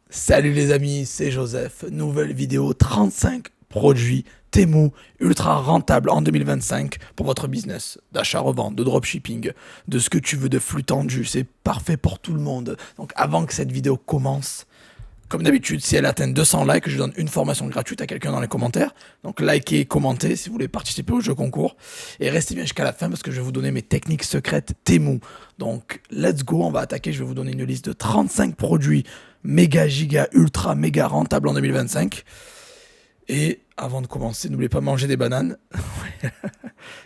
Salut les amis, c'est Joseph. Nouvelle vidéo 35 produits Temu ultra rentables en 2025 pour votre business d'achat-revente, de dropshipping, de ce que tu veux de flux tendu. C'est parfait pour tout le monde. Donc avant que cette vidéo commence, comme d'habitude, si elle atteint 200 likes, je donne une formation gratuite à quelqu'un dans les commentaires. Donc likez, commentez si vous voulez participer au jeu concours. Et restez bien jusqu'à la fin parce que je vais vous donner mes techniques secrètes Temu. Donc let's go, on va attaquer. Je vais vous donner une liste de 35 produits méga, giga, ultra, méga rentables en 2025. Et avant de commencer, n'oubliez pas de manger des bananes.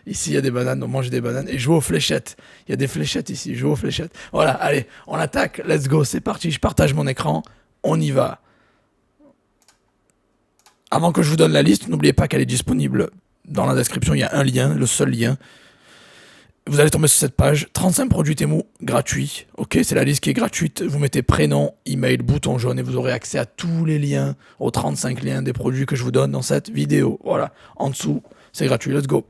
Ici, il y a des bananes, donc mangez des bananes. Et jouez aux fléchettes. Il y a des fléchettes ici, jouez aux fléchettes. Voilà, allez, on attaque. Let's go, c'est parti. Je partage mon écran. On y va. Avant que je vous donne la liste, n'oubliez pas qu'elle est disponible dans la description. Il y a un lien, le seul lien. Vous allez tomber sur cette page. 35 produits Temu gratuits. Ok, c'est la liste qui est gratuite. Vous mettez prénom, email, bouton jaune et vous aurez accès à tous les liens, aux 35 liens des produits que je vous donne dans cette vidéo. Voilà, en dessous, c'est gratuit. Let's go.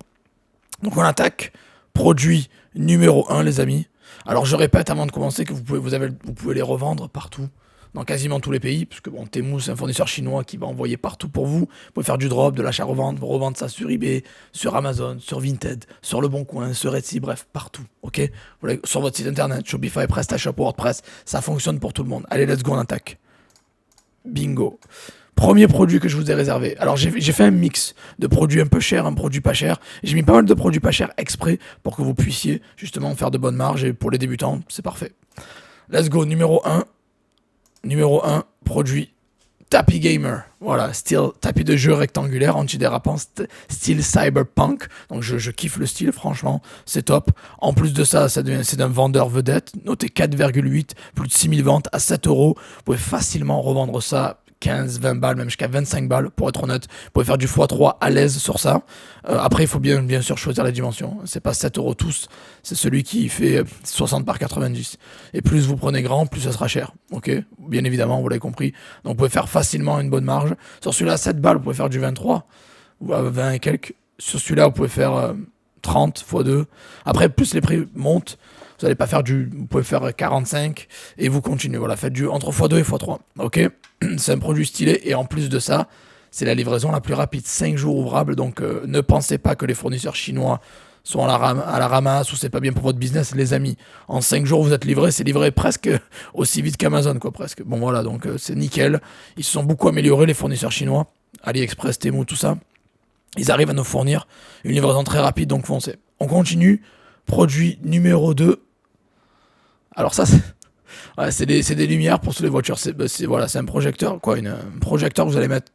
Donc on attaque. Produit numéro 1, les amis. Alors je répète avant de commencer que vous pouvez les revendre partout, dans quasiment tous les pays, puisque bon, Temu c'est un fournisseur chinois qui va envoyer partout pour vous. Vous pouvez faire du drop, de l'achat-revente, vous revendre ça sur eBay, sur Amazon, sur Vinted, sur Le Bon Coin, sur Etsy, bref, partout, ok. Sur votre site internet, Shopify, PrestaShop, WordPress, ça fonctionne pour tout le monde. Allez, let's go, on attaque. Bingo. Premier produit que je vous ai réservé. Alors j'ai fait un mix de produits un peu chers, un produit pas cher. J'ai mis pas mal de produits pas chers exprès pour que vous puissiez justement faire de bonnes marges et pour les débutants, c'est parfait. Let's go, numéro 1. Numéro 1, produit tapis gamer. Voilà, style tapis de jeu rectangulaire, antidérapant, style cyberpunk. Donc je kiffe le style, franchement, c'est top. En plus de ça, c'est d'un vendeur vedette, noté 4,8, plus de 6000 ventes à 7 euros. Vous pouvez facilement revendre ça 15, 20 balles, même jusqu'à 25 balles, pour être honnête. Vous pouvez faire du x3 à l'aise sur ça. Après, il faut bien sûr choisir la dimension. C'est pas 7 euros tous, c'est celui qui fait 60 par 90. Et plus vous prenez grand, plus ça sera cher. Ok, bien évidemment, vous l'avez compris. Donc vous pouvez faire facilement une bonne marge. Sur celui-là, 7 balles, vous pouvez faire du 23, ou 20 et quelques. Sur celui-là, vous pouvez faire 30 x 2. Après, plus les prix montent, vous n'allez pas faire vous pouvez faire 45 et vous continuez. Voilà, faites du entre x2 et x3. Ok, c'est un produit stylé et en plus de ça, c'est la livraison la plus rapide, 5 jours ouvrables. Donc ne pensez pas que les fournisseurs chinois sont à la ramasse ou c'est pas bien pour votre business, les amis. En 5 jours, vous êtes livré, c'est livré presque aussi vite qu'Amazon, quoi, presque. Bon, voilà, donc c'est nickel. Ils se sont beaucoup améliorés, les fournisseurs chinois, AliExpress, Temu, tout ça. Ils arrivent à nous fournir une livraison très rapide, donc foncez. On continue. Produit numéro 2. Alors ça, c'est des lumières pour toutes les voitures. Voilà, c'est un projecteur, quoi, un projecteur que vous allez mettre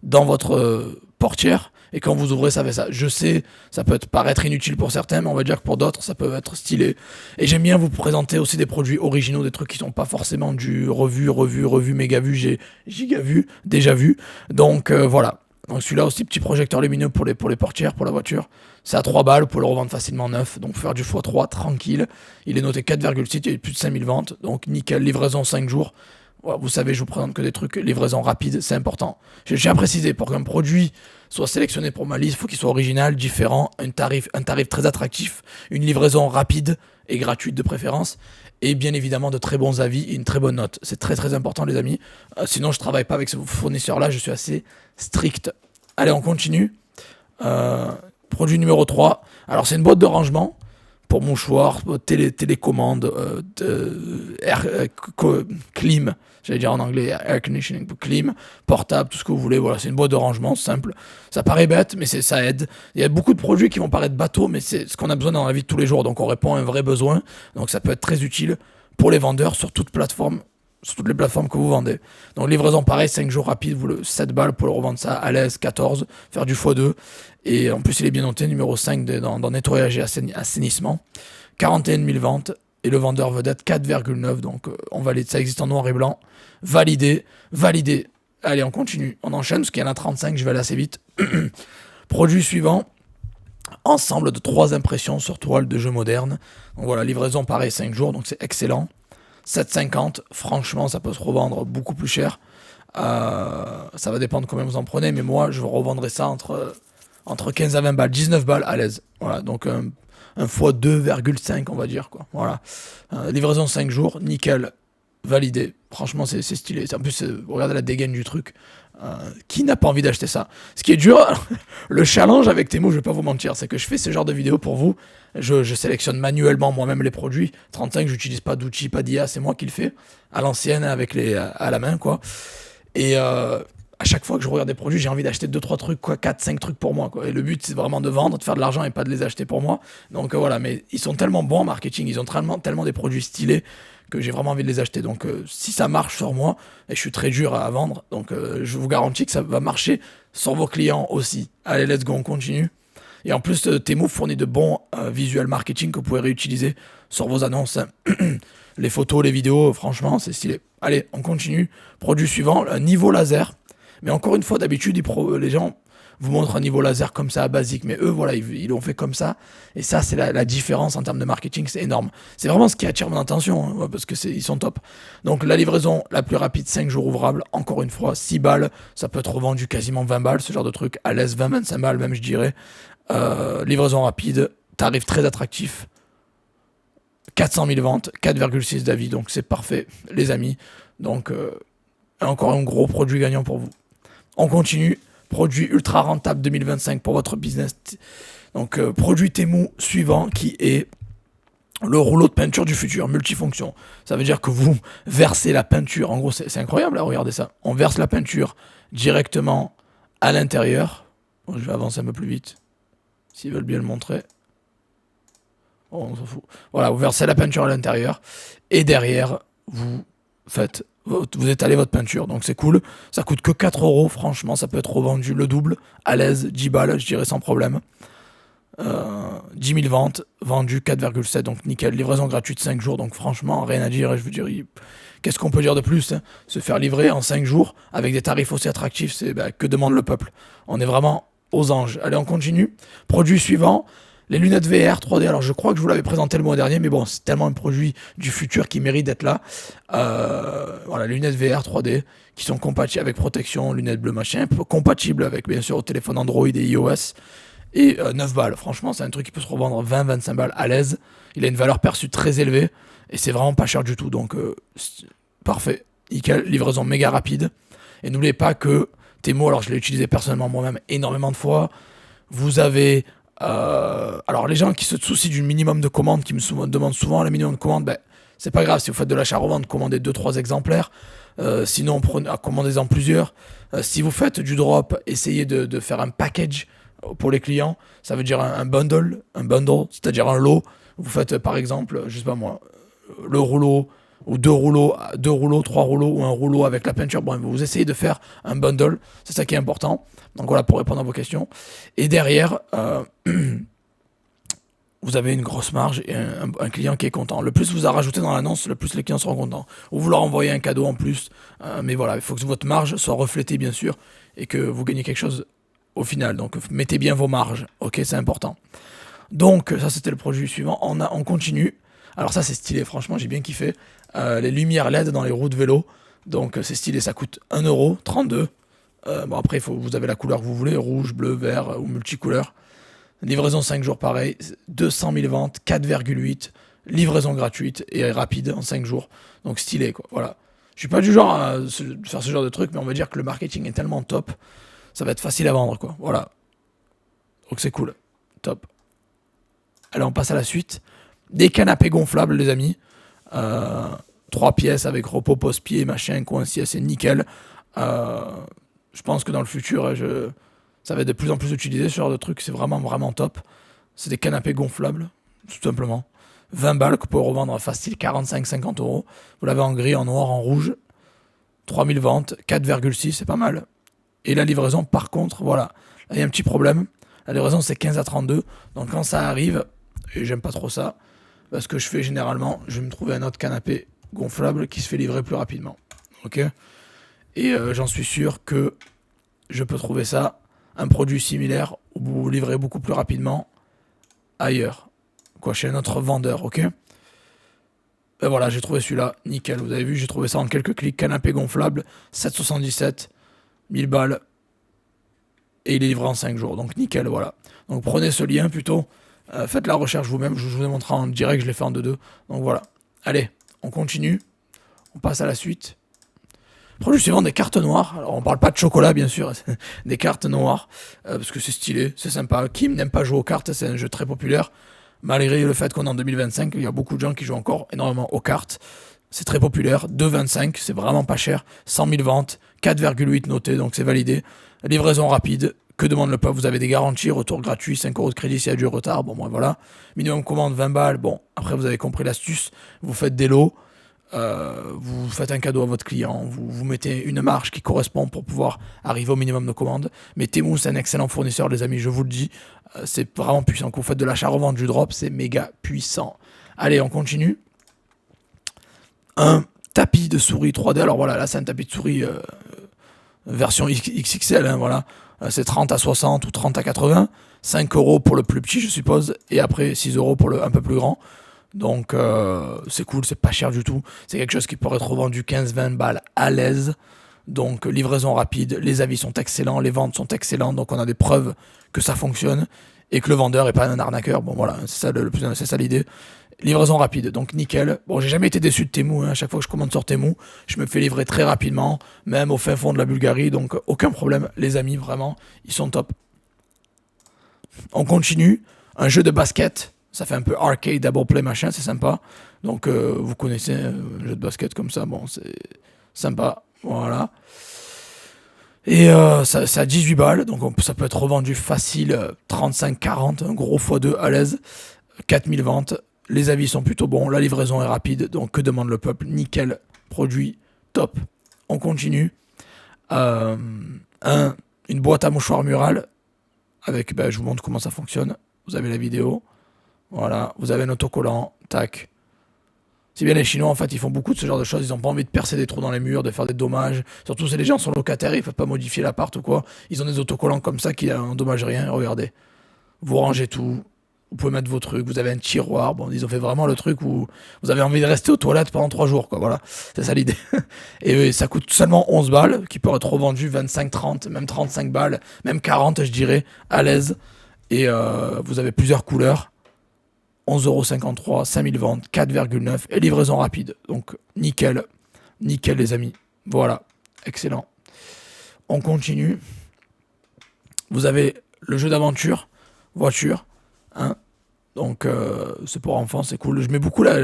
dans votre portière. Et quand vous ouvrez, ça fait ça. Je sais, ça peut paraître inutile pour certains, mais on va dire que pour d'autres, ça peut être stylé. Et j'aime bien vous présenter aussi des produits originaux, des trucs qui sont pas forcément du revu, méga vu, giga vu, déjà vu. Donc voilà. Donc celui-là aussi, petit projecteur lumineux pour les portières, pour la voiture. C'est à 3 balles, vous pouvez le revendre facilement neuf. Donc faire du x3 tranquille. Il est noté 4,6, il y a eu plus de 5000 ventes. Donc nickel, livraison 5 jours. Voilà, vous savez, je vous présente que des trucs, livraison rapide, c'est important. Je tiens à préciser, pour qu'un produit soit sélectionné pour ma liste, il faut qu'il soit original, différent, un tarif très attractif, une livraison rapide et gratuite de préférence, et bien évidemment de très bons avis et une très bonne note. C'est très très important, les amis. Sinon, je travaille pas avec ce fournisseur-là, je suis assez strict. Allez, on continue. Produit numéro 3. Alors, c'est une boîte de rangement pour mouchoirs, télécommande, clim, j'allais dire en anglais air conditioning, clim, portable, tout ce que vous voulez. Voilà, c'est une boîte de rangement simple. Ça paraît bête, mais ça aide. Il y a beaucoup de produits qui vont paraître bateaux, mais c'est ce qu'on a besoin dans la vie de tous les jours. Donc on répond à un vrai besoin. Donc ça peut être très utile pour les vendeurs sur toutes les plateformes que vous vendez. Donc livraison pareil, 5 jours rapide, 7 balles pour le revendre ça à l'aise, 14, faire du x2. Et en plus il est bien noté, numéro 5 dans nettoyage et assainissement. 41 000 ventes et le vendeur vedette 4,9, donc on valide, ça existe en noir et blanc. Validé. Allez, on continue, on enchaîne parce qu'il y en a 35, je vais aller assez vite. Produit suivant. Ensemble de 3 impressions sur toile de jeux modernes. Donc voilà, livraison pareil, 5 jours, donc c'est excellent. 7,50, franchement ça peut se revendre beaucoup plus cher. Ça va dépendre combien vous en prenez, mais moi je revendrai ça entre 15 à 20 balles, 19 balles à l'aise. Voilà, donc un fois 2,5 on va dire, quoi. Voilà. Livraison 5 jours, nickel. validé. Franchement, c'est stylé. En plus, regardez la dégaine du truc. Qui n'a pas envie d'acheter ça? Ce qui est dur, le challenge avec Temu, je vais pas vous mentir, c'est que je fais ce genre de vidéos pour vous. Je sélectionne manuellement moi-même les produits. 35, j'utilise pas d'outils, pas d'IA, c'est moi qui le fais. À l'ancienne, avec à la main, quoi. Et à chaque fois que je regarde des produits, j'ai envie d'acheter 2-3 trucs, quoi, 4-5 trucs pour moi, quoi. Et le but, c'est vraiment de vendre, de faire de l'argent et pas de les acheter pour moi. Donc voilà, mais ils sont tellement bons en marketing, ils ont tellement des produits stylés que j'ai vraiment envie de les acheter. Donc si ça marche sur moi, et je suis très dur à vendre, donc je vous garantis que ça va marcher sur vos clients aussi. Allez, let's go, on continue. Et en plus, Temu fournit de bons visual marketing que vous pouvez réutiliser sur vos annonces. Les photos, les vidéos, franchement, c'est stylé. Allez, on continue. Produit suivant, un niveau laser. Mais encore une fois, d'habitude, les gens vous montrent un niveau laser comme ça, basique. Mais eux, voilà, ils l'ont fait comme ça. Et ça, c'est la différence en termes de marketing, c'est énorme. C'est vraiment ce qui attire mon attention, hein, parce que ils sont top. Donc, la livraison la plus rapide, 5 jours ouvrables. Encore une fois, 6 balles. Ça peut être revendu quasiment 20 balles, ce genre de truc. À l'aise, 20-25 balles, même, je dirais. Livraison rapide. Tarif très attractif. 400 000 ventes, 4,6 d'avis. Donc, c'est parfait, les amis. Donc, encore un gros produit gagnant pour vous. On continue. Produit ultra rentable 2025 pour votre business. Donc, produit Temu suivant qui est le rouleau de peinture du futur, multifonction. Ça veut dire que vous versez la peinture. En gros, c'est incroyable, là, regardez ça. On verse la peinture directement à l'intérieur. Bon, je vais avancer un peu plus vite, s'ils veulent bien le montrer. Oh, on s'en fout. Voilà, vous versez la peinture à l'intérieur. Et derrière, vous étalez votre peinture, donc c'est cool. Ça coûte que 4 euros, franchement, ça peut être revendu le double, à l'aise, 10 balles, je dirais sans problème. 10 000 ventes, vendu 4,7, donc nickel. Livraison gratuite 5 jours, donc franchement, rien à dire. Je veux dire, qu'est-ce qu'on peut dire de plus, hein? Se faire livrer en 5 jours avec des tarifs aussi attractifs, c'est que demande le peuple. On est vraiment aux anges. Allez, on continue. Produit suivant. Les lunettes VR 3D, alors je crois que je vous l'avais présenté le mois dernier, mais bon, c'est tellement un produit du futur qui mérite d'être là. Voilà, les lunettes VR 3D qui sont compatibles avec protection, lunettes bleues machin, compatibles avec bien sûr au téléphone Android et iOS. Et 9 balles, franchement, c'est un truc qui peut se revendre 20-25 balles à l'aise. Il a une valeur perçue très élevée et c'est vraiment pas cher du tout, donc parfait, nickel, livraison méga rapide. Et n'oubliez pas que Temu, alors je l'ai utilisé personnellement moi-même énormément de fois. Vous avez alors les gens qui se soucient du minimum de commandes, qui me demandent souvent le minimum de commandes, ben, c'est pas grave, si vous faites de l'achat-revente, commandez 2-3 exemplaires, sinon commandez-en plusieurs. Si vous faites du drop, essayez de faire un package pour les clients, ça veut dire un bundle, c'est-à-dire un lot. Vous faites par exemple, je sais pas moi, le rouleau, ou deux rouleaux, 3 rouleaux, ou un rouleau avec la peinture. Bon, vous essayez de faire un bundle, c'est ça qui est important. Donc voilà, pour répondre à vos questions. Et derrière, vous avez une grosse marge et un client qui est content. Le plus vous a rajouté dans l'annonce, le plus les clients seront contents. Ou vous leur envoyez un cadeau en plus. Mais voilà, il faut que votre marge soit reflétée, bien sûr, et que vous gagnez quelque chose au final. Donc mettez bien vos marges, ok, c'est important. Donc ça, c'était le produit suivant. On continue. Alors ça, c'est stylé, franchement, j'ai bien kiffé. Les lumières LED dans les roues de vélo. Donc c'est stylé, ça coûte 1,32 €. Bon, après, vous avez la couleur que vous voulez, rouge, bleu, vert ou multicouleur. Livraison 5 jours pareil, 200 000 ventes, 4,8. Livraison gratuite et rapide en 5 jours. Donc stylé, quoi. Voilà. Je suis pas du genre à faire ce genre de truc, mais on va dire que le marketing est tellement top, ça va être facile à vendre, quoi. Voilà. Donc c'est cool. Top. Allez, on passe à la suite. Des canapés gonflables, les amis. 3 pièces avec repos, pose-pied, machin, coin siège, c'est nickel. Je pense que dans le futur, ça va être de plus en plus utilisé, ce genre de truc. C'est vraiment, vraiment top. C'est des canapés gonflables, tout simplement. 20 balles que vous pouvez revendre facile, 45-50 €. Vous l'avez en gris, en noir, en rouge. 3000 ventes, 4,6, c'est pas mal. Et la livraison, par contre, voilà. Là, il y a un petit problème. La livraison, c'est 15 à 32. Donc quand ça arrive, et j'aime pas trop ça, ce que je fais généralement, je vais me trouver un autre canapé gonflable qui se fait livrer plus rapidement. Ok ? Et j'en suis sûr que je peux trouver ça, un produit similaire, où vous livrez beaucoup plus rapidement ailleurs. Quoi, chez un autre vendeur, ok ? Et voilà, j'ai trouvé celui-là, nickel. Vous avez vu, j'ai trouvé ça en quelques clics. Canapé gonflable, 7,77, 1000 balles. Et il est livré en 5 jours, donc nickel, voilà. Donc prenez ce lien plutôt, faites la recherche vous-même, je vous ai montré en direct, je l'ai fait en 2-2. Donc voilà. Allez, on continue. On passe à la suite. Produit suivant, des cartes noires. Alors, on parle pas de chocolat, bien sûr. Des cartes noires. Parce que c'est stylé, c'est sympa. Qui n'aime pas jouer aux cartes? C'est un jeu très populaire. Malgré le fait qu'on est en 2025, il y a beaucoup de gens qui jouent encore énormément aux cartes. C'est très populaire. 2,25, c'est vraiment pas cher. 100 000 ventes. 4,8 notés, donc c'est validé. Livraison rapide. Que demande le peuple? Vous avez des garanties, retour gratuit, 5 € de crédit s'il y a du retard. Bon, moi, voilà. Minimum commande 20 balles. Bon, après, vous avez compris l'astuce. Vous faites des lots. Vous faites un cadeau à votre client, vous mettez une marge qui correspond pour pouvoir arriver au minimum de commandes. Mais Temu, c'est un excellent fournisseur, les amis, je vous le dis. C'est vraiment puissant. Quand vous faites de l'achat-revente du drop, c'est méga puissant. Allez, on continue. Un tapis de souris 3D. Alors voilà, là, c'est un tapis de souris version XXL. Hein, voilà. C'est 30 à 60 ou 30 à 80. 5 € pour le plus petit, je suppose. Et après, 6 € pour le un peu plus grand. Donc c'est cool, c'est pas cher du tout. C'est quelque chose qui pourrait être revendu 15-20 balles à l'aise. Donc livraison rapide, les avis sont excellents, les ventes sont excellentes. Donc on a des preuves que ça fonctionne et que le vendeur est pas un arnaqueur. Bon voilà, c'est ça c'est ça l'idée. Livraison rapide, donc nickel. Bon, j'ai jamais été déçu de Temu. Hein. À chaque fois que je commande sur Temu, je me fais livrer très rapidement, même au fin fond de la Bulgarie. Donc aucun problème, les amis, vraiment, ils sont top. On continue. Un jeu de basket. Ça fait un peu arcade, double play, machin, c'est sympa. Donc, vous connaissez un jeu de basket comme ça, bon, c'est sympa. Voilà. Et ça a 18 balles, donc ça peut être revendu facile, 35-40, un gros x2 à l'aise, 4000 ventes. Les avis sont plutôt bons, la livraison est rapide, donc que demande le peuple? Nickel, produit top. On continue. Une boîte à mouchoirs murale, avec, je vous montre comment ça fonctionne. Vous avez la vidéo. Voilà, vous avez un autocollant, tac. C'est bien les Chinois, en fait, ils font beaucoup de ce genre de choses. Ils n'ont pas envie de percer des trous dans les murs, de faire des dommages. Surtout si les gens sont locataires, ils ne peuvent pas modifier l'appart ou quoi. Ils ont des autocollants comme ça qui n'endommagent rien. Regardez, vous rangez tout. Vous pouvez mettre vos trucs. Vous avez un tiroir. Bon, ils ont fait vraiment le truc où vous avez envie de rester aux toilettes pendant 3 jours, quoi. Voilà, c'est ça l'idée. Et ça coûte seulement 11 balles, qui peut être revendu 25, 30, même 35 balles, même 40, je dirais, à l'aise. Et vous avez plusieurs couleurs. 11,53 €, 5000 ventes, 4,9 et livraison rapide. Donc nickel, nickel les amis. Voilà, excellent. On continue. Vous avez le jeu d'aventure, voiture, hein. Donc c'est pour enfants, c'est cool. Je mets beaucoup là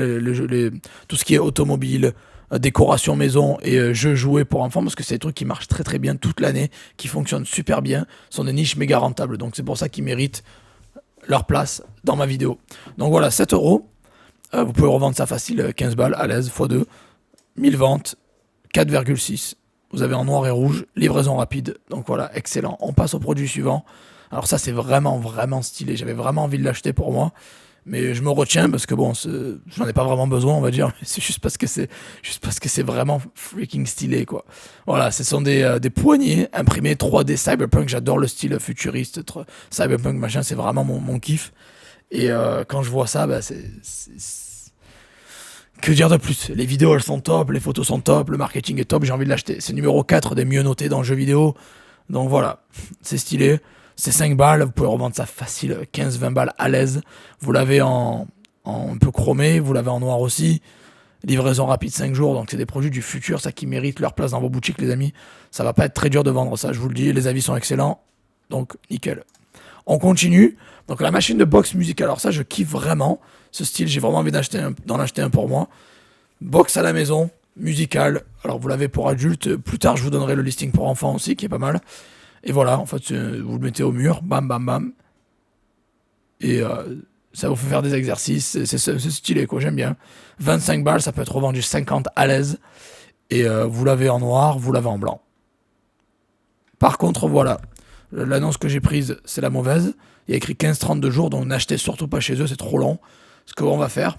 tout ce qui est automobile, décoration maison et jeux jouets pour enfants parce que c'est des trucs qui marchent très très bien toute l'année, qui fonctionnent super bien, sont des niches méga rentables. Donc c'est pour ça qu'ils méritent leur place dans ma vidéo. Donc voilà, 7 €. Vous pouvez revendre ça facile, 15 balles à l'aise, x2. 1000 ventes, 4,6. Vous avez en noir et rouge, livraison rapide. Donc voilà, excellent. On passe au produit suivant. Alors ça, c'est vraiment, vraiment stylé. J'avais vraiment envie de l'acheter pour moi. Mais je me retiens parce que bon, j'en ai pas vraiment besoin, on va dire. C'est juste parce que c'est vraiment freaking stylé, quoi. Voilà, ce sont des poignées imprimées 3D Cyberpunk. J'adore le style futuriste, Cyberpunk, machin. C'est vraiment mon kiff. Et quand je vois ça, que dire de plus? Les vidéos, elles sont top, les photos sont top, le marketing est top. J'ai envie de l'acheter. C'est numéro 4 des mieux notés dans le jeu vidéo. Donc voilà, c'est stylé. C'est 5 balles, vous pouvez revendre ça facile, 15-20 balles à l'aise. Vous l'avez en un peu chromé, vous l'avez en noir aussi. Livraison rapide 5 jours, donc c'est des produits du futur, ça qui mérite leur place dans vos boutiques, les amis. Ça va pas être très dur de vendre ça, je vous le dis, les avis sont excellents. Donc nickel. On continue. Donc la machine de box musicale, alors ça je kiffe vraiment ce style, j'ai vraiment envie d'en acheter un pour moi. Box à la maison, musical. Alors vous l'avez pour adultes, plus tard je vous donnerai le listing pour enfants aussi qui est pas mal. Et voilà, en fait, vous le mettez au mur, bam, bam, bam. Et ça vous fait faire des exercices, c'est stylé, quoi, j'aime bien. 25 balles, ça peut être revendu 50 à l'aise. Et vous l'avez en noir, vous l'avez en blanc. Par contre, voilà, l'annonce que j'ai prise, c'est la mauvaise. Il y a écrit 15-32 jours, donc n'achetez surtout pas chez eux, c'est trop long. Ce qu'on va faire,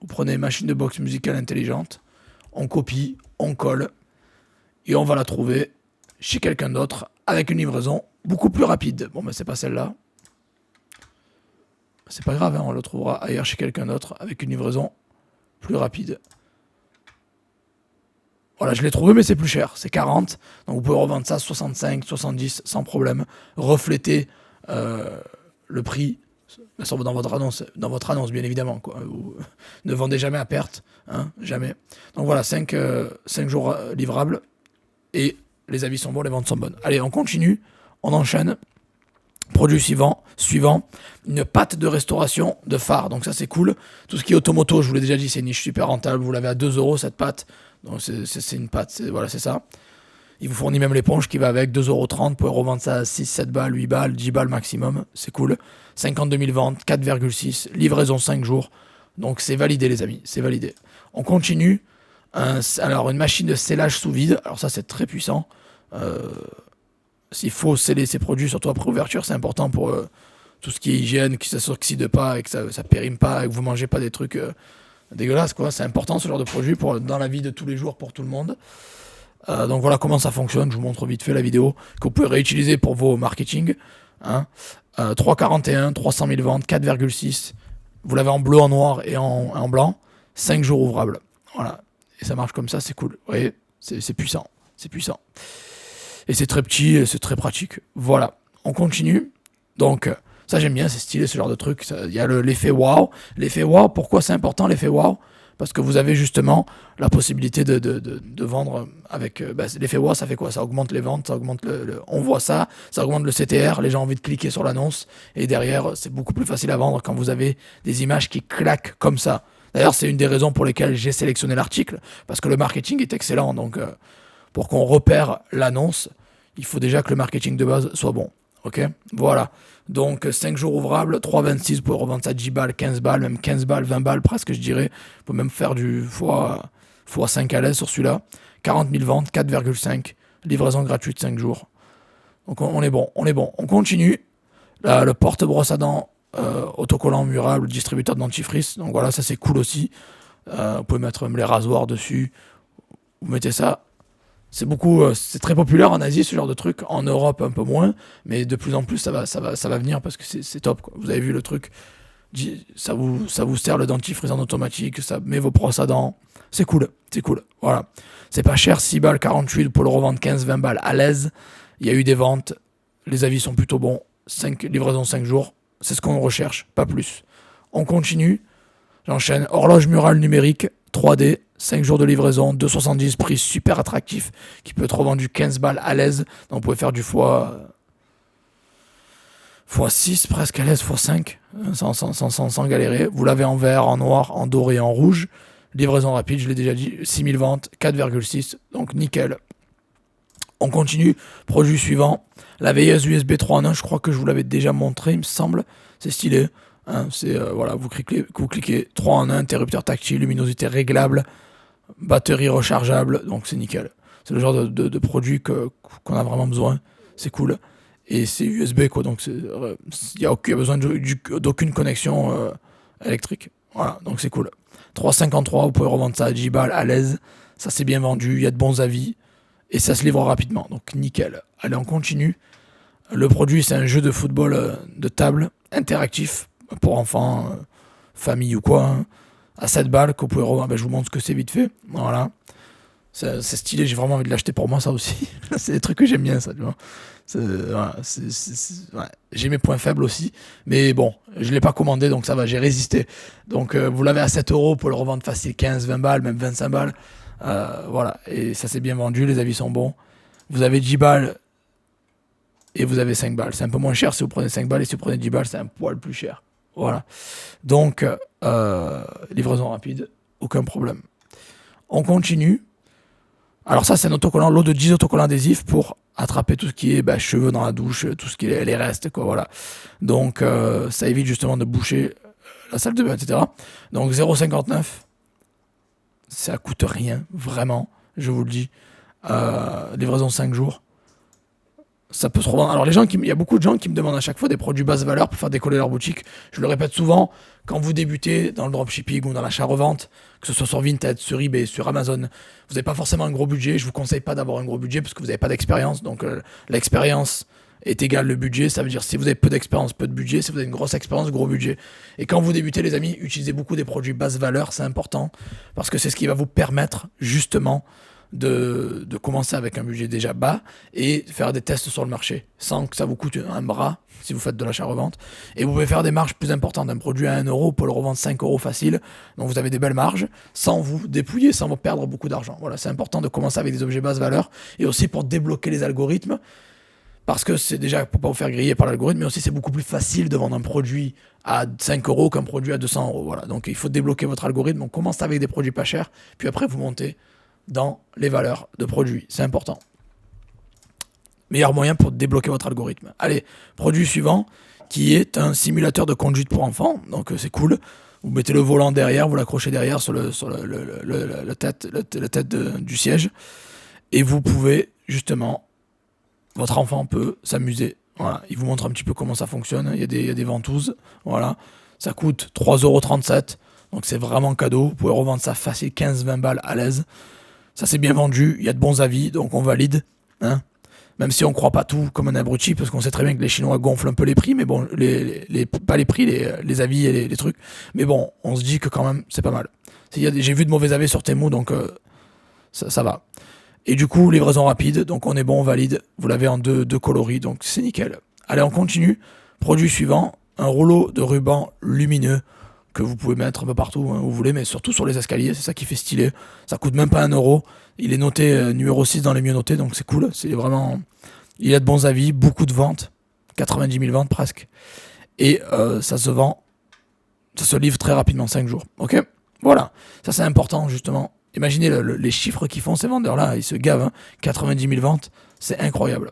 vous prenez une machine de boxe musicale intelligente, on copie, on colle, et on va la trouver chez quelqu'un d'autre avec une livraison beaucoup plus rapide. Bon, c'est pas celle-là. C'est pas grave, hein, on le trouvera ailleurs chez quelqu'un d'autre avec une livraison plus rapide. Voilà, je l'ai trouvé, mais c'est plus cher. C'est 40. Donc vous pouvez revendre ça 65, 70 sans problème. Refléter le prix Dans votre annonce, bien évidemment, quoi. Vous ne vendez jamais à perte, hein, jamais. Donc voilà, 5 jours livrables, et les avis sont bons, les ventes sont bonnes. Allez, on continue, on enchaîne. Produit suivant, une pâte de restauration de phare. Donc ça, c'est cool. Tout ce qui est automoto, je vous l'ai déjà dit, c'est une niche super rentable. Vous l'avez à 2 euros cette pâte. Donc c'est une pâte, voilà, c'est ça. Il vous fournit même l'éponge qui va avec, 2,30 €. Vous pouvez revendre ça à 6, 7 balles, 8 balles, 10 balles maximum. C'est cool. 52 000 ventes, 4,6. Livraison 5 jours. Donc c'est validé, les amis. C'est validé. On continue. Alors, une machine de scellage sous vide. Alors ça, c'est très puissant. S'il faut sceller ses produits, surtout après ouverture, c'est important pour tout ce qui est hygiène, que ça s'oxyde pas et que ça périme pas et que vous mangez pas des trucs dégueulasses, quoi. C'est important, ce genre de produit dans la vie de tous les jours pour tout le monde. Donc voilà comment ça fonctionne. Je vous montre vite fait la vidéo que vous pouvez réutiliser pour vos marketing. Hein. 3,41, 300 000 ventes, 4,6. Vous l'avez en bleu, en noir et en blanc. 5 jours ouvrables. Voilà. Et ça marche comme ça, c'est cool. Vous voyez, c'est puissant. C'est puissant. Et c'est très petit et c'est très pratique. Voilà. On continue. Donc, ça j'aime bien, c'est stylé ce genre de truc. Il y a l'effet wow. L'effet wow, pourquoi c'est important l'effet wow? Parce que vous avez justement la possibilité de vendre avec... l'effet wow, ça fait quoi? Ça augmente les ventes, ça augmente on voit ça augmente le CTR, les gens ont envie de cliquer sur l'annonce. Et derrière, c'est beaucoup plus facile à vendre quand vous avez des images qui claquent comme ça. D'ailleurs, c'est une des raisons pour lesquelles j'ai sélectionné l'article. Parce que le marketing est excellent. Donc, pour qu'on repère l'annonce, il faut déjà que le marketing de base soit bon. Ok, voilà. Donc 5 jours ouvrables, 3,26, vous pouvez revendre ça 10 balles, 15 balles, même 15 balles, 20 balles presque, je dirais. Vous pouvez même faire du x5 à l'aise sur celui-là. 40 000 ventes, 4,5. Livraison gratuite 5 jours. Donc on est bon. On continue. Là, le porte-brosse à dents, autocollant murable, distributeur de dentifrice. Donc voilà, ça c'est cool aussi. Vous pouvez mettre même les rasoirs dessus. Vous mettez ça. C'est très populaire en Asie, ce genre de truc. En Europe, un peu moins, mais de plus en plus, ça va venir parce que c'est top, quoi. Vous avez vu le truc, ça vous sert le dentifrice en automatique, ça met vos brosses à dents. C'est cool. Voilà. C'est pas cher, 6 balles 48 pour le revendre 15-20 balles à l'aise. Il y a eu des ventes, les avis sont plutôt bons. Livraison 5 jours, c'est ce qu'on recherche, pas plus. On continue. J'enchaîne. Horloge murale numérique, 3D, 5 jours de livraison, 2,70, prix super attractif, qui peut être revendu 15 balles à l'aise. Donc vous pouvez faire du x6 presque à l'aise, x5, sans galérer. Vous l'avez en vert, en noir, en doré, en rouge. Livraison rapide, je l'ai déjà dit, 6000 ventes, 4,6, donc nickel. On continue, produit suivant, la veilleuse USB 3 en 1, je crois que je vous l'avais déjà montré, il me semble, c'est stylé. Hein, voilà, vous cliquez 3 en 1, interrupteur tactile, luminosité réglable, batterie rechargeable, donc c'est nickel. C'est le genre de produit qu'on a vraiment besoin, c'est cool. Et c'est USB, quoi, donc il n'y a besoin d'aucune connexion électrique. Voilà, donc c'est cool. 3,53, vous pouvez revendre ça à 10 balles à l'aise. Ça c'est bien vendu, il y a de bons avis. Et ça se livre rapidement, donc nickel. Allez, on continue. Le produit, c'est un jeu de football de table interactif pour enfants, famille ou quoi. Hein, à 7 balles que vous pouvez revendre. Je vous montre ce que c'est vite fait. Voilà. C'est stylé, j'ai vraiment envie de l'acheter pour moi, ça aussi. C'est des trucs que j'aime bien, ça, tu vois. Ouais. J'ai mes points faibles aussi, mais bon, je l'ai pas commandé, donc ça va, j'ai résisté. Donc vous l'avez à 7 euros, pour le revendre facile 15, 20 balles, même 25 balles. Voilà, et ça s'est bien vendu, les avis sont bons. Vous avez 10 balles et vous avez 5 balles. C'est un peu moins cher si vous prenez 5 balles, et si vous prenez 10 balles, c'est un poil plus cher. Voilà. Donc, livraison rapide, aucun problème. On continue. Alors ça, c'est un autocollant, lot de 10 autocollants adhésifs pour attraper tout ce qui est cheveux dans la douche, tout ce qui est les restes, quoi, voilà. Donc, ça évite justement de boucher la salle de bain, etc. Donc, 0,59, ça coûte rien, vraiment, je vous le dis. Livraison 5 jours. Ça peut se revendre. Alors il y a beaucoup de gens qui me demandent à chaque fois des produits basse valeur pour faire décoller leur boutique. Je le répète souvent, quand vous débutez dans le dropshipping ou dans l'achat-revente, que ce soit sur Vinted, sur eBay, sur Amazon, vous n'avez pas forcément un gros budget. Je vous conseille pas d'avoir un gros budget parce que vous n'avez pas d'expérience. Donc l'expérience est égale le budget. Ça veut dire si vous avez peu d'expérience, peu de budget. Si vous avez une grosse expérience, gros budget. Et quand vous débutez, les amis, utilisez beaucoup des produits basse valeur. C'est important parce que c'est ce qui va vous permettre justement de commencer avec un budget déjà bas et faire des tests sur le marché sans que ça vous coûte un bras si vous faites de l'achat-revente. Et vous pouvez faire des marges plus importantes. Un produit à 1 euro, vous pouvez le revendre 5 euros facile. Donc vous avez des belles marges sans vous dépouiller, sans vous perdre beaucoup d'argent. Voilà, c'est important de commencer avec des objets basse valeur et aussi pour débloquer les algorithmes. Parce que c'est déjà pour pas vous faire griller par l'algorithme, mais aussi c'est beaucoup plus facile de vendre un produit à 5 euros qu'un produit à 200 euros. Voilà, donc il faut débloquer votre algorithme. On commence avec des produits pas chers, puis après vous montez dans les valeurs de produits. C'est important. Meilleur moyen pour débloquer votre algorithme. Allez, produit suivant, qui est un simulateur de conduite pour enfants. Donc c'est cool. Vous mettez le volant derrière, vous l'accrochez derrière sur la tête du siège. Et vous pouvez justement, votre enfant peut s'amuser. Voilà, il vous montre un petit peu comment ça fonctionne. Il y a des ventouses. Voilà, ça coûte 3,37 €. Donc c'est vraiment cadeau. Vous pouvez revendre ça facile 15-20 balles à l'aise. Ça c'est bien vendu, il y a de bons avis, donc on valide. Hein, même si on ne croit pas tout comme un abruti, parce qu'on sait très bien que les Chinois gonflent un peu les prix, mais bon, pas les prix, les avis et les trucs. Mais bon, on se dit que quand même, c'est pas mal. J'ai vu de mauvais avis sur Temu, donc ça va. Et du coup, livraison rapide, donc on est bon, on valide. Vous l'avez en deux coloris, donc c'est nickel. Allez, on continue. Produit suivant, un rouleau de ruban lumineux que vous pouvez mettre un peu partout où vous voulez, mais surtout sur les escaliers, c'est ça qui fait stylé. Ça coûte même pas 1 euro. Il est noté numéro 6 dans les mieux notés, donc c'est cool. C'est vraiment... Il a de bons avis, beaucoup de ventes, 90 000 ventes presque. Et ça se vend, ça se livre très rapidement, 5 jours. Ok, voilà, ça c'est important justement. Imaginez les chiffres qu'ils font ces vendeurs-là, ils se gavent, hein. 90 000 ventes, c'est incroyable.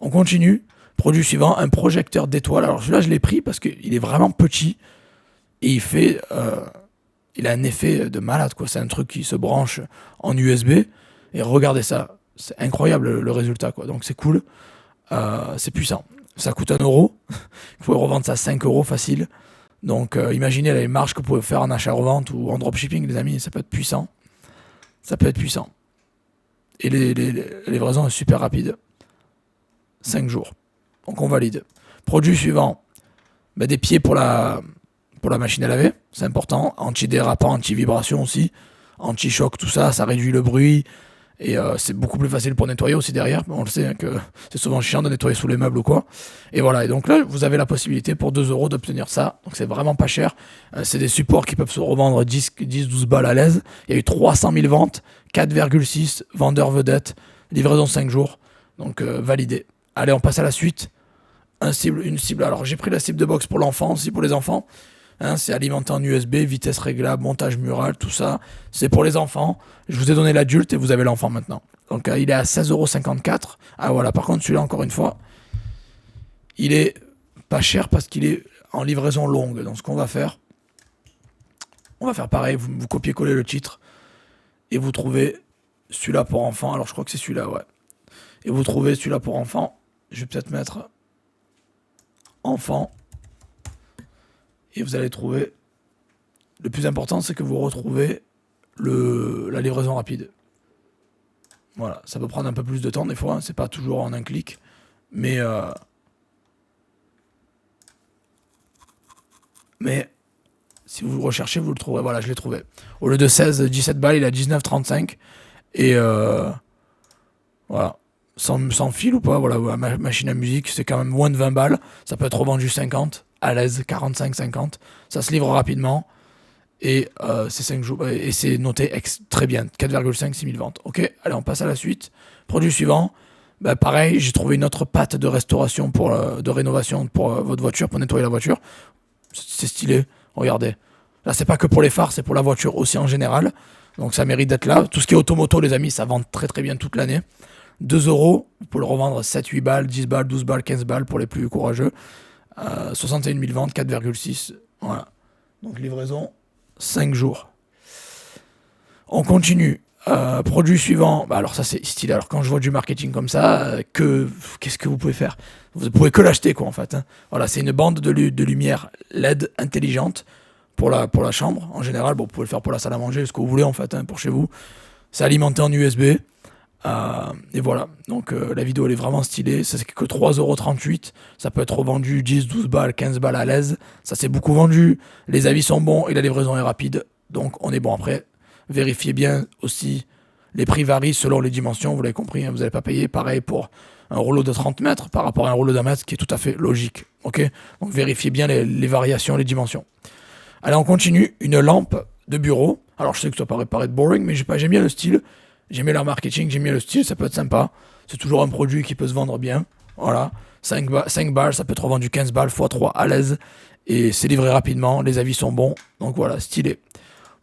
On continue. Produit suivant, un projecteur d'étoiles. Alors celui-là, je l'ai pris parce qu'il est vraiment petit et il a un effet de malade, quoi. C'est un truc qui se branche en USB et regardez ça, c'est incroyable le résultat, quoi. Donc c'est cool, c'est puissant. Ça coûte 1 euro. Vous pouvez revendre ça 5 euros facile. Donc imaginez les marges que vous pouvez faire en achat-revente ou en dropshipping, les amis, ça peut être puissant. Ça peut être puissant. Et les livraisons sont super rapides. 5 jours. Donc on valide. Produit suivant. Des pieds pour la machine à laver. C'est important. Anti-dérapant, anti-vibration aussi. Anti-choc, tout ça. Ça réduit le bruit. Et c'est beaucoup plus facile pour nettoyer aussi derrière. On le sait, hein, que c'est souvent chiant de nettoyer sous les meubles ou quoi. Et voilà. Et donc là, vous avez la possibilité pour 2 euros d'obtenir ça. Donc c'est vraiment pas cher. C'est des supports qui peuvent se revendre 10-12 balles à l'aise. Il y a eu 300 000 ventes. 4,6 vendeurs vedettes. Livraison 5 jours. Donc validé. Allez, on passe à la suite. Une cible. Alors j'ai pris la cible de box pour l'enfant, aussi pour les enfants. Hein, c'est alimenté en USB, vitesse réglable, montage mural, tout ça. C'est pour les enfants. Je vous ai donné l'adulte et vous avez l'enfant maintenant. Donc il est à 16,54 €. Ah voilà, par contre celui-là, encore une fois, il est pas cher parce qu'il est en livraison longue. Donc ce qu'on va faire, on va faire pareil, vous copiez-collez le titre et vous trouvez celui-là pour enfant. Alors je crois que c'est celui-là, ouais. Et vous trouvez celui-là pour enfant. Je vais peut-être mettre enfant. Et vous allez trouver... Le plus important, c'est que vous retrouvez la livraison rapide. Voilà, ça peut prendre un peu plus de temps des fois, hein, c'est pas toujours en un clic. Mais si vous le recherchez, vous le trouverez. Voilà, je l'ai trouvé. Au lieu de 17 balles, il a 19,35. Et voilà. Sans fil ou pas, voilà, machine à musique, c'est quand même moins de 20 balles. Ça peut être revendu 50, à l'aise, 45, 50. Ça se livre rapidement. Et c'est 5 jours. Et c'est noté très bien. 4,5, 6 000 ventes. Ok, allez, on passe à la suite. Produit suivant. Pareil, j'ai trouvé une autre pâte de restauration de rénovation pour votre voiture, pour nettoyer la voiture. C'est stylé. Regardez. Là, c'est pas que pour les phares, c'est pour la voiture aussi en général. Donc ça mérite d'être là. Tout ce qui est automoto, les amis, ça vend très très bien toute l'année. 2 euros, vous pouvez le revendre 7, 8 balles, 10 balles, 12 balles, 15 balles pour les plus courageux. 61 000 ventes, 4,6. Voilà. Donc livraison, 5 jours. On continue. Produit suivant. Alors ça c'est stylé. Alors quand je vois du marketing comme ça, qu'est-ce que vous pouvez faire? Vous pouvez que l'acheter, quoi, en fait. Hein. Voilà, c'est une bande de lumière LED intelligente pour la chambre. En général, bon, vous pouvez le faire pour la salle à manger, ce que vous voulez, en fait, hein, pour chez vous. C'est alimenté en USB. Et voilà, donc la vidéo elle est vraiment stylée, ça c'est que 3,38 €, ça peut être revendu 10, 12 balles, 15 balles à l'aise, ça c'est beaucoup vendu, les avis sont bons et la livraison est rapide, donc on est bon. Après, vérifiez bien aussi Les prix varient selon les dimensions, vous l'avez compris, hein, vous n'allez pas payer pareil pour un rouleau de 30 mètres par rapport à un rouleau d'1 mètre, ce qui est tout à fait logique. Ok, donc vérifiez bien les variations, les dimensions. Allez, on continue. Une lampe de bureau. Alors je sais que ça paraît paraître boring, mais j'aime bien le style. J'aime bien leur marketing, j'aime bien le style, ça peut être sympa. C'est toujours un produit qui peut se vendre bien. Voilà, 5 balles, ça peut être vendu 15 balles x 3 à l'aise. Et c'est livré rapidement, les avis sont bons. Donc voilà, stylé.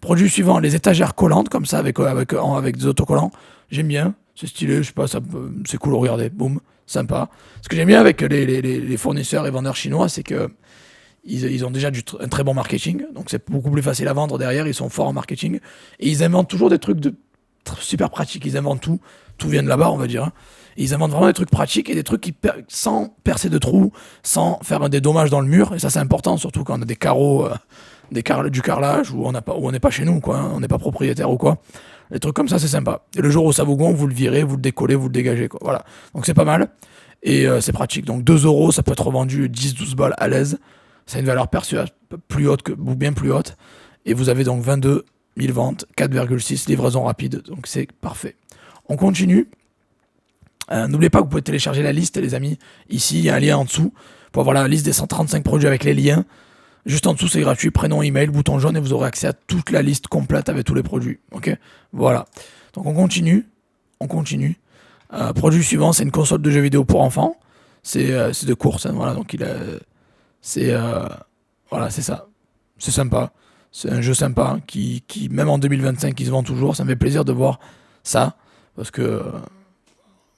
Produit suivant, les étagères collantes, comme ça, avec des autocollants. J'aime bien, c'est stylé, je sais pas, c'est cool, regardez, boum, sympa. Ce que j'aime bien avec les fournisseurs et vendeurs chinois, c'est que ils ont déjà un très bon marketing, donc c'est beaucoup plus facile à vendre derrière, ils sont forts en marketing. Et ils inventent toujours des trucs super pratiques, ils inventent tout vient de là-bas, on va dire. Hein. Et ils inventent vraiment des trucs pratiques et des trucs sans percer de trous, sans faire des dommages dans le mur, et ça c'est important, surtout quand on a des carreaux... du carrelage où on n'est pas chez nous, quoi, hein, on n'est pas propriétaire ou quoi. Les trucs comme ça, c'est sympa. Et le jour où ça vous gonfle, vous le virez, vous le décollez, vous le dégagez, quoi. Voilà. Donc c'est pas mal. Et c'est pratique. Donc 2 euros, ça peut être revendu 10-12 balles à l'aise. Ça a une valeur perçue plus haute, ou bien plus haute. Et vous avez donc 22 000 ventes, 4,6 livraison rapide. Donc c'est parfait. On continue. N'oubliez pas que vous pouvez télécharger la liste, les amis. Ici, il y a un lien en dessous pour avoir la liste des 135 produits avec les liens. Juste en dessous, c'est gratuit, prénom, email, bouton jaune, et vous aurez accès à toute la liste complète avec tous les produits. Ok, voilà. Donc on continue. Produit suivant, c'est une console de jeux vidéo pour enfants. C'est de course, hein, voilà. Donc voilà, c'est ça. C'est sympa. C'est un jeu sympa hein, qui même en 2025, qui se vend toujours. Ça me fait plaisir de voir ça parce que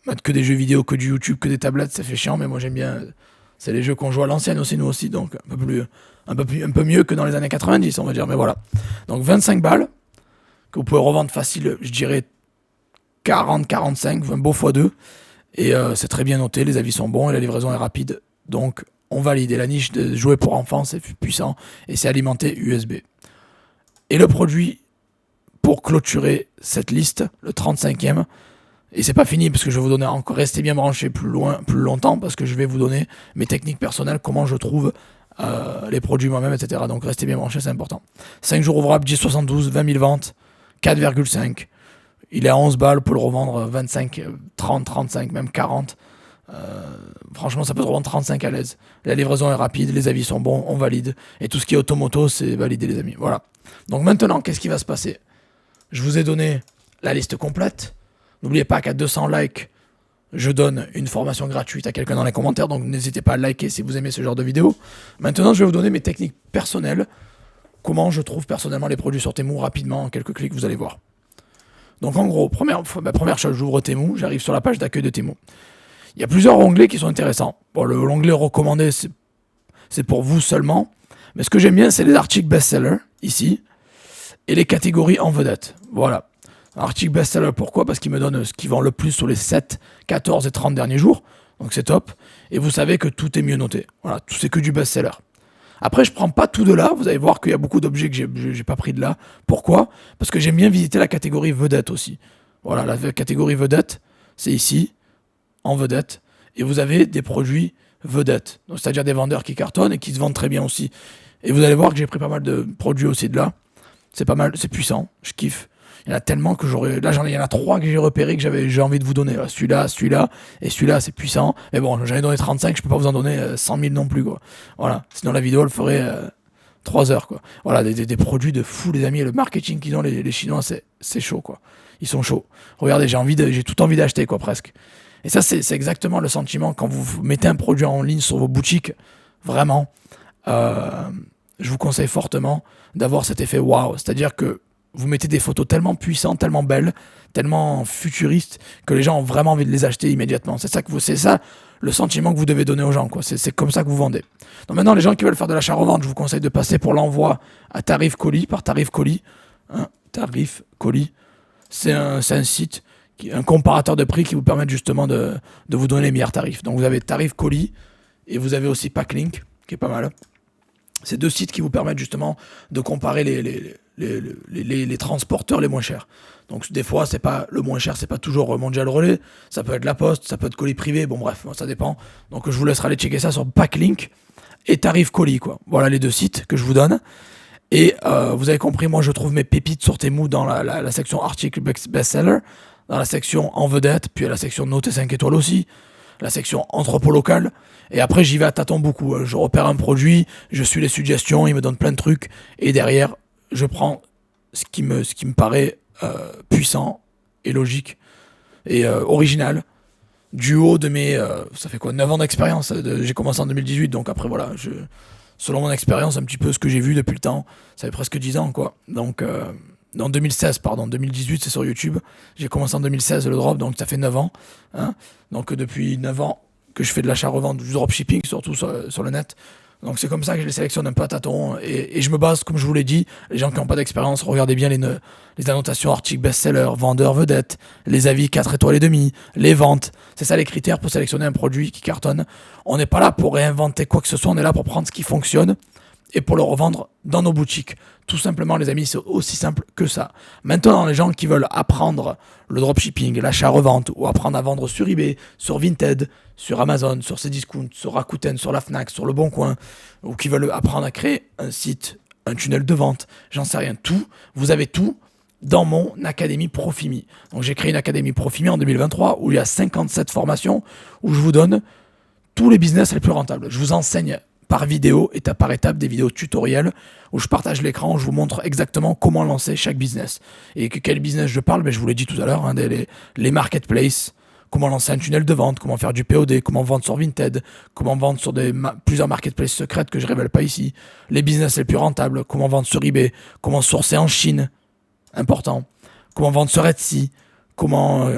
mettre que des jeux vidéo, que du YouTube, que des tablettes, ça fait chiant. Mais moi j'aime bien. C'est les jeux qu'on joue à l'ancienne aussi, nous aussi, donc un peu mieux que dans les années 90, on va dire, mais voilà. Donc 25 balles, que vous pouvez revendre facile, je dirais 40-45, un beau x2, et c'est très bien noté, les avis sont bons, et la livraison est rapide, donc on valide. Et la niche de jouets pour enfants, c'est puissant, et c'est alimenté USB. Et le produit, pour clôturer cette liste, le 35e, et c'est pas fini parce que je vais vous donner encore, restez bien branchés plus longtemps parce que je vais vous donner mes techniques personnelles, comment je trouve les produits moi-même, etc. Donc restez bien branchés, c'est important. 5 jours ouvrables, 10,72, 20 000 ventes, 4,5. Il est à 11 balles pour le revendre 25, 30, 35, même 40. Franchement, ça peut se revendre 35 à l'aise. La livraison est rapide, les avis sont bons, on valide. Et tout ce qui est automoto, c'est validé, les amis. Voilà. Donc maintenant, qu'est-ce qui va se passer? Je vous ai donné la liste complète. N'oubliez pas qu'à 200 likes, je donne une formation gratuite à quelqu'un dans les commentaires, donc n'hésitez pas à liker si vous aimez ce genre de vidéo. Maintenant, je vais vous donner mes techniques personnelles, comment je trouve personnellement les produits sur Temu rapidement, en quelques clics, vous allez voir. Donc en gros, première chose, j'ouvre Temu, j'arrive sur la page d'accueil de Temu. Il y a plusieurs onglets qui sont intéressants. Bon, l'onglet recommandé, c'est pour vous seulement, mais ce que j'aime bien, c'est les articles best-sellers, ici, et les catégories en vedette. Voilà. Article best-seller, pourquoi? Parce qu'il me donne ce qui vend le plus sur les 7, 14 et 30 derniers jours. Donc c'est top. Et vous savez que tout est mieux noté. Voilà, tout c'est que du best-seller. Après, je prends pas tout de là. Vous allez voir qu'il y a beaucoup d'objets que j'ai pas pris de là. Pourquoi? Parce que j'aime bien visiter la catégorie vedette aussi. Voilà, la catégorie vedette, c'est ici, en vedette. Et vous avez des produits vedettes. C'est-à-dire des vendeurs qui cartonnent et qui se vendent très bien aussi. Et vous allez voir que j'ai pris pas mal de produits aussi de là. C'est pas mal, c'est puissant. Je kiffe. Il y en a tellement que j'aurais... Là, il y en a 3 que j'ai repérés que j'ai envie de vous donner. Celui-là, et celui-là, c'est puissant. Mais bon, j'en ai donné 35, je peux pas vous en donner 100 000 non plus, quoi. Voilà. Sinon, la vidéo, elle ferait 3 heures, quoi. Voilà, des produits de fou, les amis. Et le marketing qu'ils ont, les Chinois, c'est chaud, quoi. Ils sont chauds. Regardez, j'ai toute envie d'acheter, quoi, presque. Et ça, c'est exactement le sentiment quand vous mettez un produit en ligne sur vos boutiques. Vraiment, je vous conseille fortement d'avoir cet effet waouh. C'est-à-dire que vous mettez des photos tellement puissantes, tellement belles, tellement futuristes, que les gens ont vraiment envie de les acheter immédiatement. C'est ça le sentiment que vous devez donner aux gens, quoi. C'est comme ça que vous vendez. Donc maintenant, les gens qui veulent faire de l'achat-revente, je vous conseille de passer pour l'envoi à tarif colis, par tarif colis. Hein, tarif colis. C'est un site, un comparateur de prix qui vous permet justement de vous donner les meilleurs tarifs. Donc vous avez tarif colis et vous avez aussi Packlink, qui est pas mal. C'est 2 sites qui vous permettent justement de comparer les transporteurs les moins chers. Donc des fois, c'est pas le moins cher, c'est pas toujours Mondial Relais, ça peut être La Poste, ça peut être colis privé, bon bref, ça dépend. Donc je vous laisserai aller checker ça sur Packlink et Tarif Colis, quoi. Voilà les 2 sites que je vous donne. Et vous avez compris, moi je trouve mes pépites sur Temu dans la section article best-seller, dans la section en vedette, puis la section note 5 étoiles aussi, la section entrepôt local. Et après j'y vais à tâtons beaucoup. Je repère un produit, je suis les suggestions, il me donne plein de trucs. Et derrière, je prends ce qui me paraît puissant et logique et original. Du haut de mes... ça fait quoi, 9 ans d'expérience. J'ai commencé en 2018, donc après voilà, selon mon expérience, un petit peu ce que j'ai vu depuis le temps, ça fait presque 10 ans quoi. Donc en 2016, pardon, 2018 c'est sur YouTube. J'ai commencé en 2016 le drop, donc ça fait 9 ans. Hein. Donc depuis 9 ans que je fais de l'achat-revente, du dropshipping, surtout sur le net. Donc c'est comme ça que je les sélectionne un peu à tâtons et je me base, comme je vous l'ai dit, les gens qui n'ont pas d'expérience, regardez bien les annotations articles best-seller, vendeur vedette, les avis 4 étoiles et demi, les ventes. C'est ça les critères pour sélectionner un produit qui cartonne. On n'est pas là pour réinventer quoi que ce soit, on est là pour prendre ce qui fonctionne et pour le revendre dans nos boutiques. Tout simplement les amis, c'est aussi simple que ça. Maintenant, les gens qui veulent apprendre le dropshipping, l'achat-revente ou apprendre à vendre sur eBay, sur Vinted, sur Amazon, sur Cdiscount, sur Rakuten, sur la Fnac, sur Le Bon Coin, ou qui veulent apprendre à créer un site, un tunnel de vente, j'en sais rien, tout, vous avez tout dans mon académie Profimi. Donc j'ai créé une académie Profimi en 2023 où il y a 57 formations où je vous donne tous les business les plus rentables. Je vous enseigne par vidéo, étape par étape, des vidéos tutoriels où je partage l'écran, je vous montre exactement comment lancer chaque business. Et quel business je parle, je vous l'ai dit tout à l'heure, hein, les marketplaces, comment lancer un tunnel de vente, comment faire du POD, comment vendre sur Vinted, comment vendre sur plusieurs marketplaces secrètes que je révèle pas ici, les business les plus rentables, comment vendre sur eBay, comment sourcer en Chine, important, comment vendre sur Etsy, comment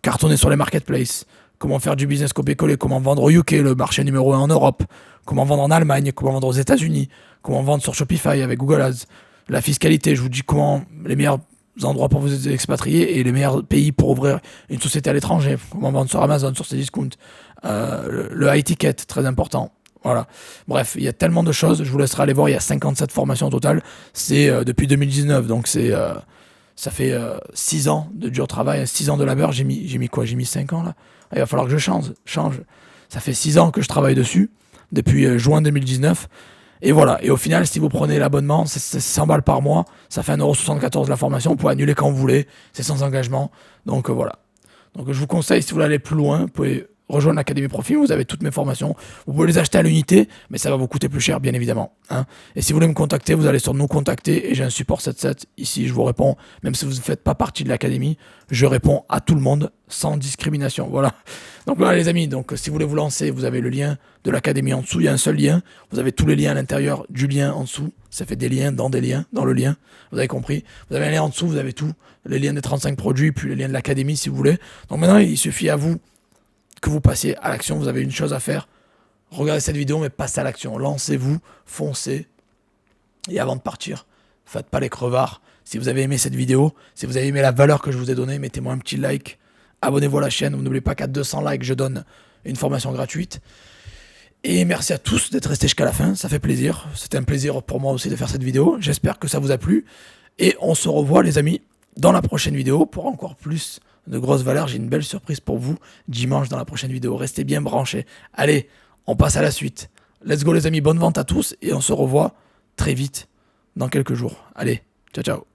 cartonner sur les marketplaces, comment faire du business copier-coller, comment vendre au UK, le marché numéro 1 en Europe, comment vendre en Allemagne, comment vendre aux États-Unis, comment vendre sur Shopify avec Google Ads, la fiscalité, je vous dis comment les meilleurs endroits pour vous expatrier et les meilleurs pays pour ouvrir une société à l'étranger, comment vendre sur Amazon, sur Cdiscount, le high ticket, très important. Voilà. Bref, il y a tellement de choses, je vous laisserai aller voir, il y a 57 formations au total, c'est depuis 2019, donc ça fait 6 ans de dur travail, 6 ans de labeur, j'ai mis quoi? J'ai mis 5 ans là. Il va falloir que je change. Ça fait 6 ans que je travaille dessus, depuis juin 2019. Et voilà. Et au final, si vous prenez l'abonnement, c'est 100 balles par mois. Ça fait 1,74€ la formation. Vous pouvez annuler quand vous voulez. C'est sans engagement. Donc voilà. Donc je vous conseille, si vous voulez aller plus loin, vous pouvez rejoindre l'Académie Profil. Vous avez toutes mes formations. Vous pouvez les acheter à l'unité, mais ça va vous coûter plus cher, bien évidemment. Hein. Et si vous voulez me contacter, vous allez sur nous contacter et j'ai un support 77. Ici, je vous réponds. Même si vous ne faites pas partie de l'Académie, je réponds à tout le monde sans discrimination. Voilà. Donc voilà les amis. Donc si vous voulez vous lancer, vous avez le lien de l'Académie en dessous. Il y a un seul lien. Vous avez tous les liens à l'intérieur du lien en dessous. Ça fait des liens dans le lien. Vous avez compris. Vous avez un lien en dessous, vous avez tout. Les liens des 35 produits, puis les liens de l'Académie si vous voulez. Donc maintenant, il suffit à vous que vous passiez à l'action. Vous avez une chose à faire. Regardez cette vidéo, mais passez à l'action. Lancez-vous, foncez. Et avant de partir, faites pas les crevards. Si vous avez aimé cette vidéo, si vous avez aimé la valeur que je vous ai donnée, mettez-moi un petit like. Abonnez-vous à la chaîne. N'oubliez pas qu'à 200 likes, je donne une formation gratuite. Et merci à tous d'être restés jusqu'à la fin. Ça fait plaisir. C'était un plaisir pour moi aussi de faire cette vidéo. J'espère que ça vous a plu. Et on se revoit, les amis, dans la prochaine vidéo pour encore plus de grosses valeurs. J'ai une belle surprise pour vous dimanche dans la prochaine vidéo. Restez bien branchés. Allez, on passe à la suite. Let's go les amis, bonne vente à tous et on se revoit très vite dans quelques jours. Allez, ciao ciao.